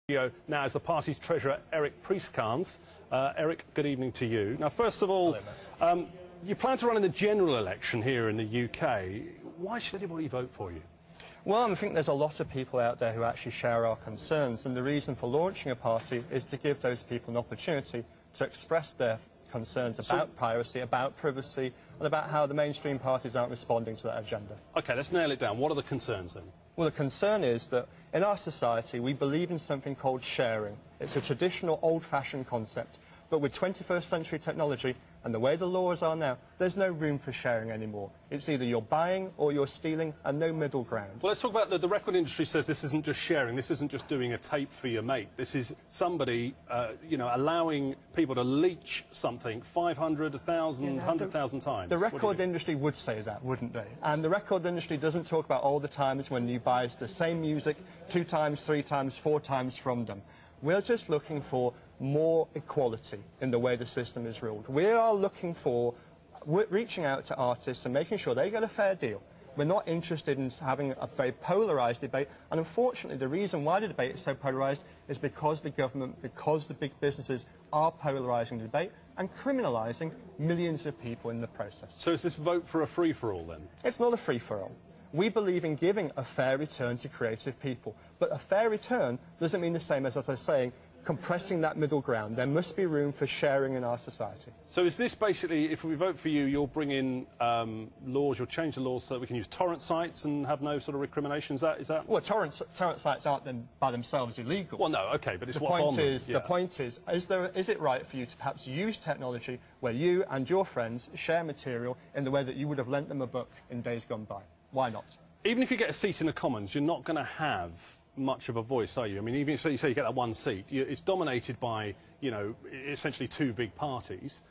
Now is the party's treasurer, Eric Priestkans. Eric, good evening to you. Now, first of all, you plan to run in the general election here in the UK. Why should anybody vote for you? Well, I think there's a lot of people out there who actually share our concerns, and the reason for launching a party is to give those people an opportunity to express their concerns about piracy, about privacy, and about how the mainstream parties aren't responding to that agenda. OK, let's nail it down. What are the concerns then? Well, the concern is that in our society we believe in something called sharing. It's a traditional, old-fashioned concept, but with 21st century technology and the way the laws are now, there's no room for sharing anymore. It's either you're buying or you're stealing and no middle ground. Well, let's talk about the record industry says this isn't just sharing, this isn't just doing a tape for your mate. This is somebody, allowing people to leech something 500, 1,000, 100,000 times. The record industry would say that, wouldn't they? And the record industry doesn't talk about all the times when you buy the same music 2 times, 3 times, 4 times from them. We're just looking for more equality in the way the system is ruled. We are looking for reaching out to artists and making sure they get a fair deal. We're not interested in having a very polarised debate, and unfortunately the reason why the debate is so polarised is because the government, because the big businesses are polarising the debate and criminalising millions of people in the process. So is this vote for a free-for-all then? It's not a free-for-all. We believe in giving a fair return to creative people, but a fair return doesn't mean the same as I was saying, compressing that middle ground. There must be room for sharing in our society. So is this basically, if we vote for you, you'll bring in laws, you'll change the laws so that we can use torrent sites and have no sort of recrimination? Is that? Well, torrent sites aren't then by themselves illegal. Well, no, OK, but it's the what's point on them. is, yeah. The point is it right for you to perhaps use technology where you and your friends share material in the way that you would have lent them a book in days gone by? Why not? Even if you get a seat in the Commons, you're not going to have much of a voice, are you? I mean, even if you say you get that one seat, it's dominated by, essentially 2 big parties.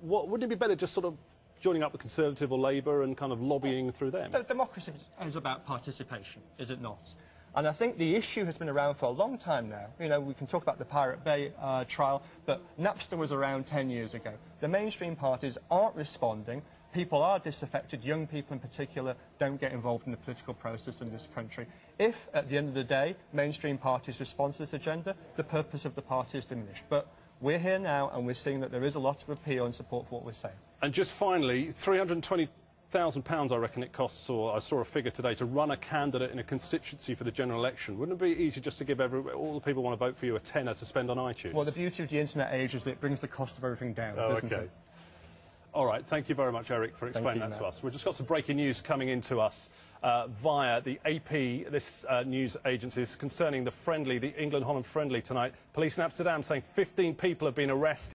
Wouldn't it be better just sort of joining up with Conservative or Labour and kind of lobbying through them? Democracy is about participation, is it not? And I think the issue has been around for a long time now. We can talk about the Pirate Bay trial, but Napster was around 10 years ago. The mainstream parties aren't responding. People are disaffected, young people in particular don't get involved in the political process in this country. If, at the end of the day, mainstream parties respond to this agenda, the purpose of the party is diminished. But we're here now and we're seeing that there is a lot of appeal and support for what we're saying. And just finally, £320,000 I reckon it costs, or I saw a figure today, to run a candidate in a constituency for the general election. Wouldn't it be easy just to give all the people who want to vote for you a tenner to spend on iTunes? Well, the beauty of the internet age is that it brings the cost of everything down, doesn't it? All right, thank you very much, Eric, for explaining that to us. We've just got some breaking news coming into us via the AP, this news agency, is concerning the England-Holland friendly tonight. Police in Amsterdam saying 15 people have been arrested.